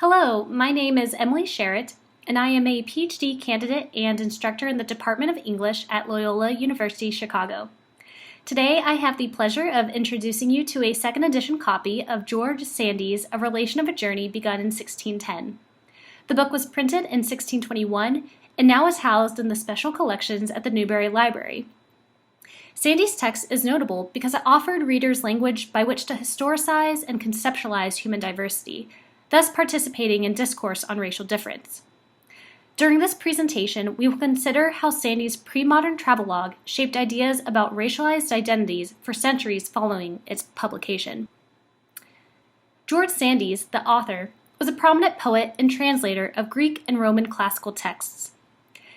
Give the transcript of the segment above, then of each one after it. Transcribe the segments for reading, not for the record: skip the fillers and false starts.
Hello, my name is Emily Sharrett, and I am a PhD candidate and instructor in the Department of English at Loyola University Chicago. Today, I have the pleasure of introducing you to a second edition copy of George Sandys' A Relation of a Journey begun in 1610. The book was printed in 1621 and now is housed in the special collections at the Newberry Library. Sandys' text is notable because it offered readers language by which to historicize and conceptualize human diversity, thus participating in discourse on racial difference. During this presentation, we will consider how Sandys' pre-modern travelogue shaped ideas about racialized identities for centuries following its publication. George Sandys, the author, was a prominent poet and translator of Greek and Roman classical texts.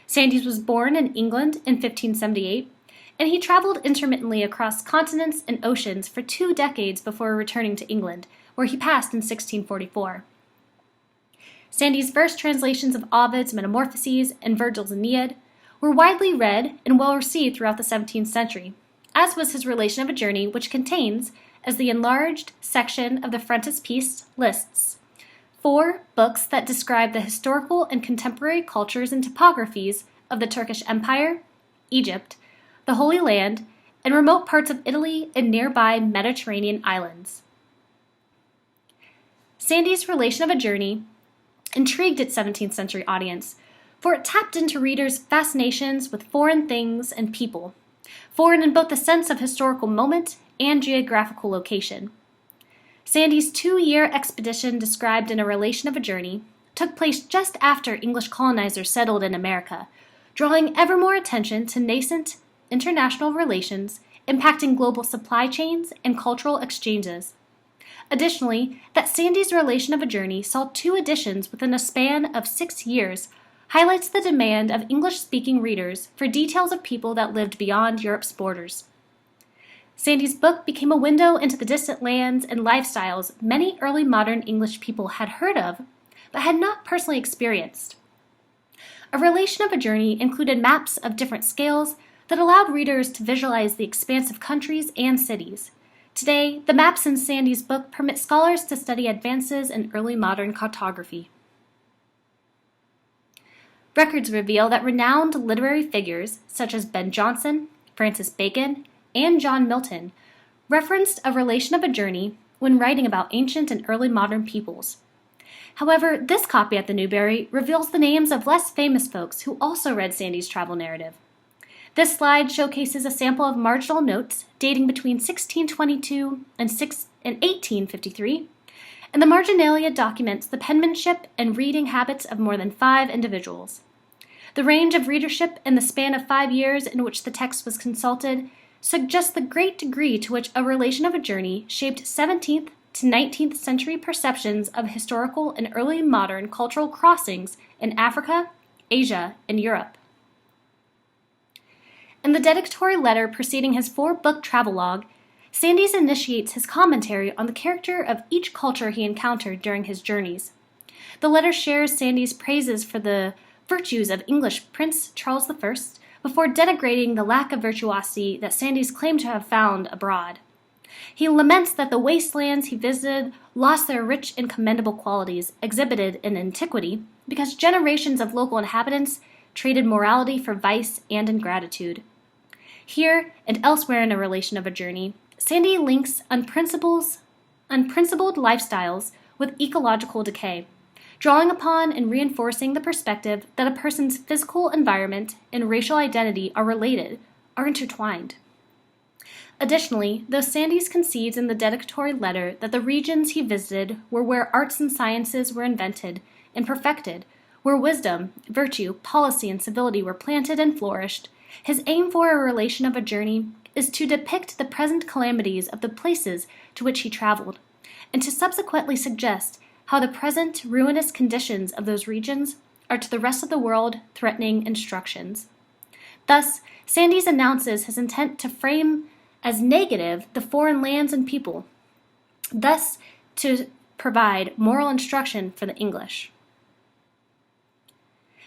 Sandys was born in England in 1578, and he traveled intermittently across continents and oceans for 2 decades before returning to England, where he passed in 1644. Sandys' verse translations of Ovid's Metamorphoses and Virgil's Aeneid were widely read and well received throughout the 17th century, as was his Relation of a Journey, which contains, as the enlarged section of the frontispiece lists, 4 books that describe the historical and contemporary cultures and topographies of the Turkish Empire, Egypt, the Holy Land, and remote parts of Italy and nearby Mediterranean islands. Sandys' Relation of a Journey intrigued its 17th century audience, for it tapped into readers' fascinations with foreign things and people, foreign in both the sense of historical moment and geographical location. Sandys' 2-year expedition described in A Relation of a Journey took place just after English colonizers settled in America, drawing ever more attention to nascent international relations impacting global supply chains and cultural exchanges. Additionally, that Sandys' Relation of a Journey saw 2 editions within a span of 6 years highlights the demand of English-speaking readers for details of people that lived beyond Europe's borders. Sandys' book became a window into the distant lands and lifestyles many early modern English people had heard of, but had not personally experienced. A Relation of a Journey included maps of different scales that allowed readers to visualize the expansive countries and cities. Today, the maps in Sandys' book permit scholars to study advances in early modern cartography. Records reveal that renowned literary figures such as Ben Jonson, Francis Bacon, and John Milton referenced A Relation of a Journey when writing about ancient and early modern peoples. However, this copy at the Newberry reveals the names of less famous folks who also read Sandys' travel narrative. This slide showcases a sample of marginal notes dating between 1622 and 1853, and the Marginalia documents the penmanship and reading habits of more than 5 individuals. The range of readership in the span of 5 years in which the text was consulted suggests the great degree to which A Relation of a Journey shaped 17th to 19th century perceptions of historical and early modern cultural crossings in Africa, Asia, and Europe. In the dedicatory letter preceding his 4-book travelogue, Sandys initiates his commentary on the character of each culture he encountered during his journeys. The letter shares Sandys' praises for the virtues of English Prince Charles I before denigrating the lack of virtuosity that Sandys claimed to have found abroad. He laments that the wastelands he visited lost their rich and commendable qualities exhibited in antiquity because generations of local inhabitants traded morality for vice and ingratitude. Here, and elsewhere in A Relation of a Journey, Sandy links unprincipled lifestyles with ecological decay, drawing upon and reinforcing the perspective that a person's physical environment and racial identity are related, are intertwined. Additionally, though Sandys concedes in the dedicatory letter that the regions he visited were where arts and sciences were invented and perfected, where wisdom, virtue, policy, and civility were planted and flourished, his aim for A Relation of a Journey is to depict the present calamities of the places to which he traveled, and to subsequently suggest how the present ruinous conditions of those regions are to the rest of the world threatening instructions. Thus, Sandys announces his intent to frame as negative the foreign lands and people, thus to provide moral instruction for the English.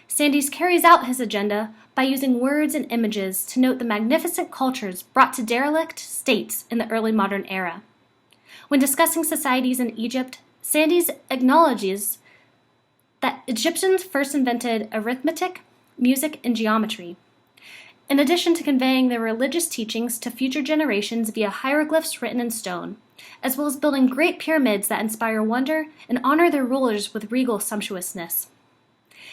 Sandys carries out his agenda by using words and images to note the magnificent cultures brought to derelict states in the early modern era. When discussing societies in Egypt, Sandys acknowledges that Egyptians first invented arithmetic, music, and geometry, in addition to conveying their religious teachings to future generations via hieroglyphs written in stone, as well as building great pyramids that inspire wonder and honor their rulers with regal sumptuousness.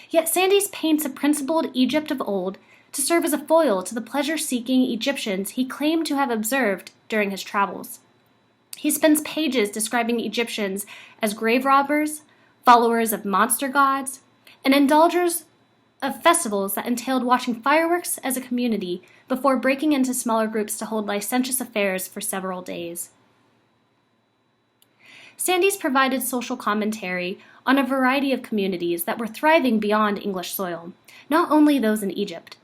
Yet Sandys paints a principled Egypt of old to serve as a foil to the pleasure-seeking Egyptians he claimed to have observed during his travels. He spends pages describing Egyptians as grave robbers, followers of monster gods, and indulgers of festivals that entailed watching fireworks as a community before breaking into smaller groups to hold licentious affairs for several days. Sandys provided social commentary on a variety of communities that were thriving beyond English soil, not only those in Egypt.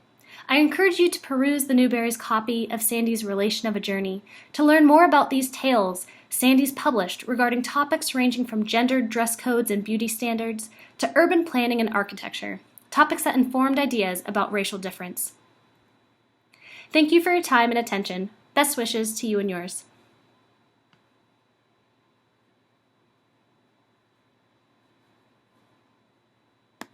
I encourage you to peruse the Newberry's copy of Sandys' Relation of a Journey to learn more about these tales Sandys published regarding topics ranging from gendered dress codes and beauty standards to urban planning and architecture, topics that informed ideas about racial difference. Thank you for your time and attention. Best wishes to you and yours.